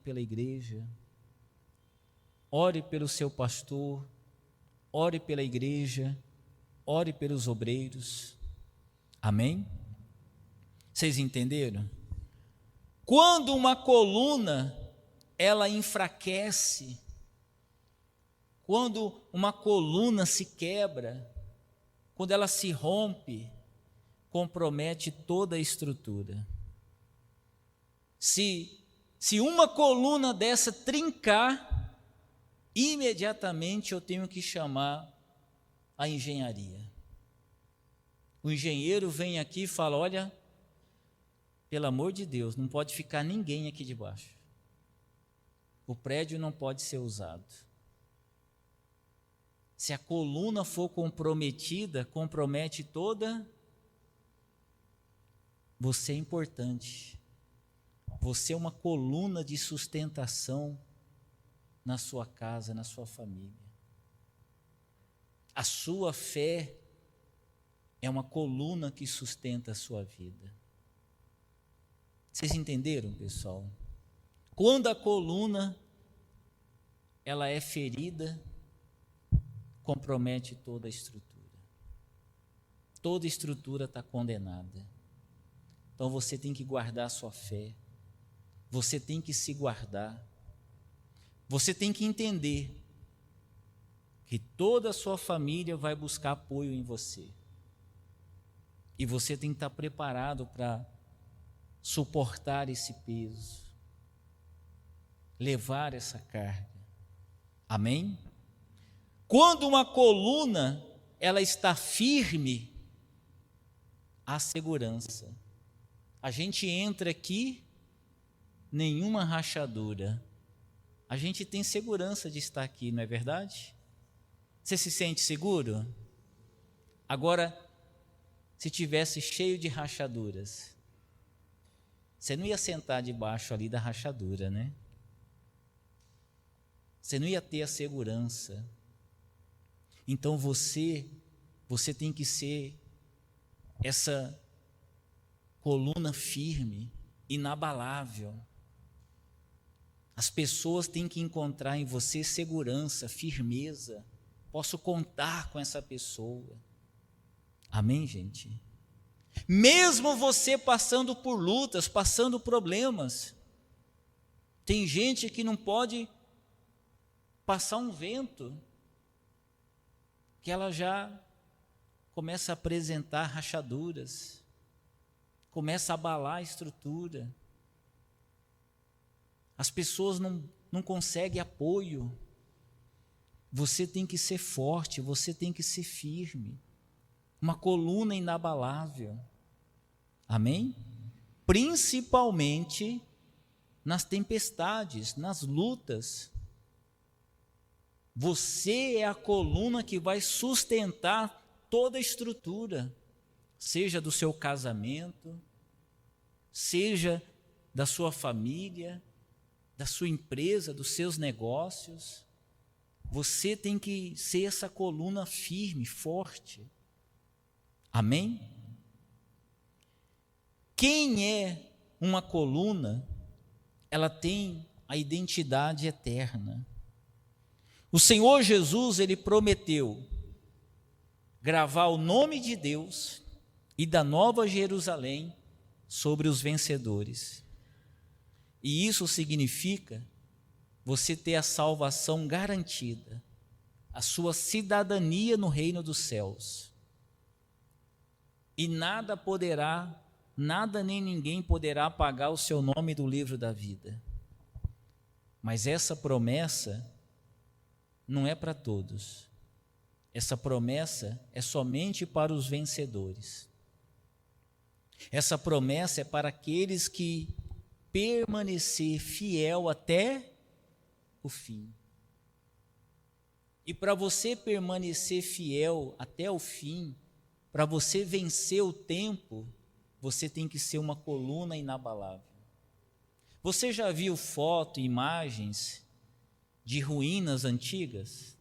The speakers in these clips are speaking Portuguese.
pela igreja, ore pelo seu pastor, ore pela igreja, ore pelos obreiros. Amém? Vocês entenderam? Quando uma coluna ela enfraquece, quando uma coluna se quebra, quando ela se rompe, compromete toda a estrutura. Se uma coluna dessa trincar, imediatamente eu tenho que chamar a engenharia. O engenheiro vem aqui e fala: olha, pelo amor de Deus, não pode ficar ninguém aqui debaixo. O prédio não pode ser usado. Se a coluna for comprometida, compromete toda. Você é importante. Você é uma coluna de sustentação na sua casa, na sua família. A sua fé é uma coluna que sustenta a sua vida. Vocês entenderam, pessoal? Quando a coluna ela é ferida, compromete toda a estrutura. Toda estrutura está condenada. Então você tem que guardar a sua fé. Você tem que se guardar. Você tem que entender que toda a sua família vai buscar apoio em você. E você tem que estar preparado para suportar esse peso, levar essa carga. Amém? Quando uma coluna ela está firme, há segurança. A gente entra aqui, nenhuma rachadura. A gente tem segurança de estar aqui, não é verdade? Você se sente seguro? Agora, se tivesse cheio de rachaduras, você não ia sentar debaixo ali da rachadura, né? Você não ia ter a segurança. Então você tem que ser essa coluna firme, inabalável. As pessoas têm que encontrar em você segurança, firmeza. Posso contar com essa pessoa. Amém, gente? Mesmo você passando por lutas, passando problemas, tem gente que não pode passar um vento, que ela já começa a apresentar rachaduras, começa a abalar a estrutura. As pessoas não conseguem apoio. Você tem que ser forte, você tem que ser firme. Uma coluna inabalável. Amém? Principalmente nas tempestades, nas lutas. Você é a coluna que vai sustentar toda a estrutura, seja do seu casamento, seja da sua família, da sua empresa, dos seus negócios. Você tem que ser essa coluna firme, forte. Amém? Quem é uma coluna, ela tem a identidade eterna. O Senhor Jesus, ele prometeu gravar o nome de Deus e da Nova Jerusalém sobre os vencedores. E isso significa você ter a salvação garantida, a sua cidadania no reino dos céus. E nada nem ninguém poderá apagar o seu nome do livro da vida. Mas essa promessa não é para todos. Essa promessa é somente para os vencedores. Essa promessa é para aqueles que permanecer fiel até o fim. E para você permanecer fiel até o fim, para você vencer o tempo, você tem que ser uma coluna inabalável. Você já viu foto, imagens de ruínas antigas?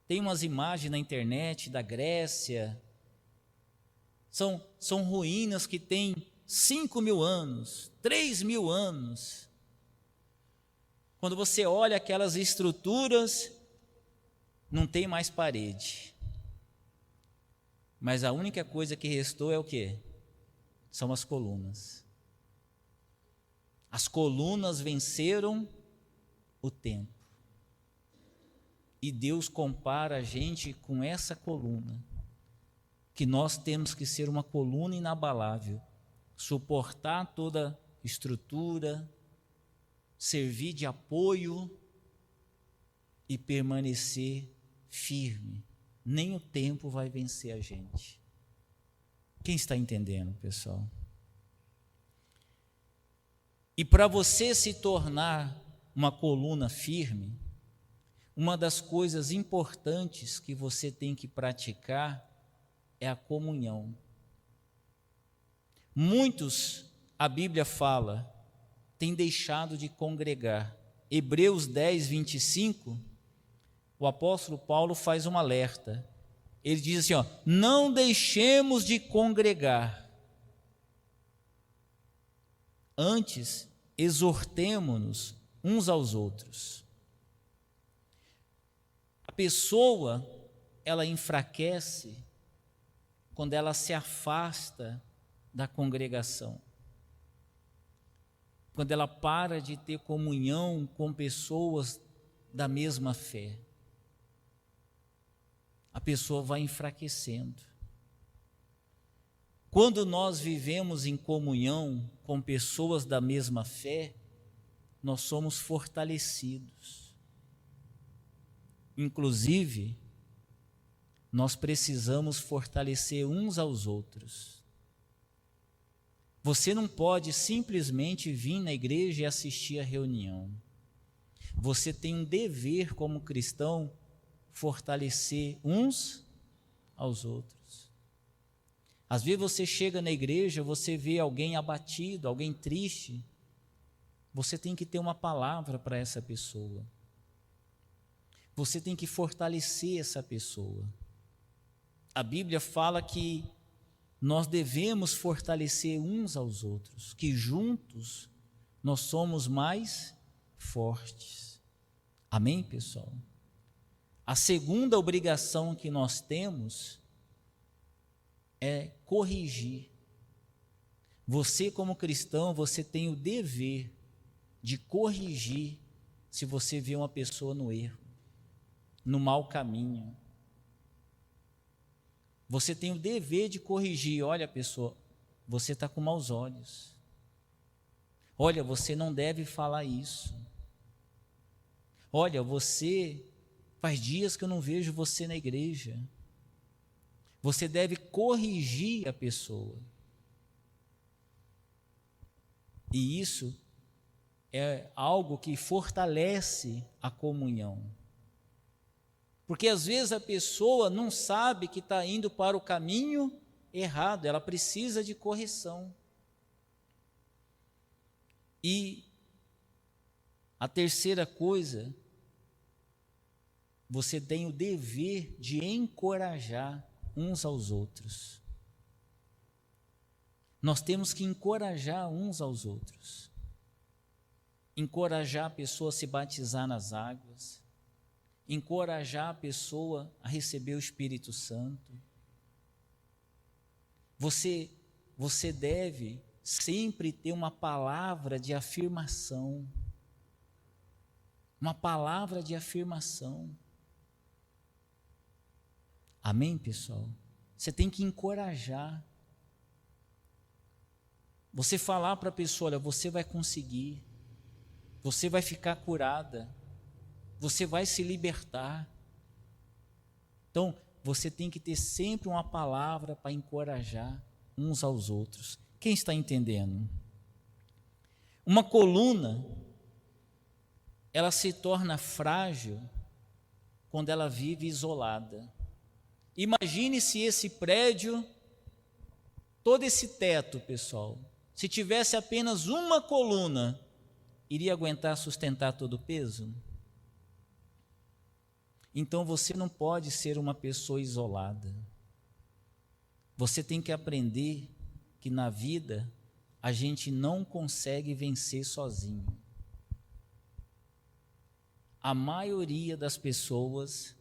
Tem umas imagens na internet da Grécia. São ruínas que têm 5.000 anos, 3.000 anos. Quando você olha aquelas estruturas, não tem mais parede. Mas a única coisa que restou é o quê? São as colunas. As colunas venceram o tempo. E Deus compara a gente com essa coluna, que nós temos que ser uma coluna inabalável, suportar toda estrutura, servir de apoio e permanecer firme. Nem o tempo vai vencer a gente. Quem está entendendo, pessoal? E para você se tornar uma coluna firme, uma das coisas importantes que você tem que praticar é a comunhão. Muitos, a Bíblia fala, têm deixado de congregar. Hebreus 10, 25, o apóstolo Paulo faz um alerta. Ele diz assim, não deixemos de congregar. Antes, exortemo-nos uns aos outros. A pessoa, ela enfraquece quando ela se afasta da congregação. Quando ela para de ter comunhão com pessoas da mesma fé. A pessoa vai enfraquecendo. Quando nós vivemos em comunhão com pessoas da mesma fé, nós somos fortalecidos. Inclusive, nós precisamos fortalecer uns aos outros. Você não pode simplesmente vir na igreja e assistir a reunião. Você tem um dever como cristão fortalecer uns aos outros. Às vezes você chega na igreja, você vê alguém abatido, alguém triste. Você tem que ter uma palavra para essa pessoa. Você tem que fortalecer essa pessoa. A Bíblia fala que nós devemos fortalecer uns aos outros, que juntos nós somos mais fortes. Amém, pessoal? A segunda obrigação que nós temos é corrigir. Você, como cristão, você tem o dever de corrigir se você vê uma pessoa no erro, no mau caminho. Você tem o dever de corrigir. Olha, pessoa, você está com maus olhos. Olha, você não deve falar isso. Olha, faz dias que eu não vejo você na igreja. Você deve corrigir a pessoa. E isso é algo que fortalece a comunhão. Porque às vezes a pessoa não sabe que está indo para o caminho errado, ela precisa de correção. E a terceira coisa, você tem o dever de encorajar uns aos outros. Nós temos que encorajar uns aos outros. Encorajar a pessoa a se batizar nas águas. Encorajar a pessoa a receber o Espírito Santo. Você deve sempre ter uma palavra de afirmação. Uma palavra de afirmação. Amém, pessoal? Você tem que encorajar. Você falar para a pessoa, olha, você vai conseguir. Você vai ficar curada. Você vai se libertar. Então, você tem que ter sempre uma palavra para encorajar uns aos outros. Quem está entendendo? Uma coluna, ela se torna frágil quando ela vive isolada. Imagine se esse prédio, todo esse teto, pessoal, se tivesse apenas uma coluna, iria aguentar sustentar todo o peso? Então você não pode ser uma pessoa isolada. Você tem que aprender que na vida a gente não consegue vencer sozinho. a maioria das pessoas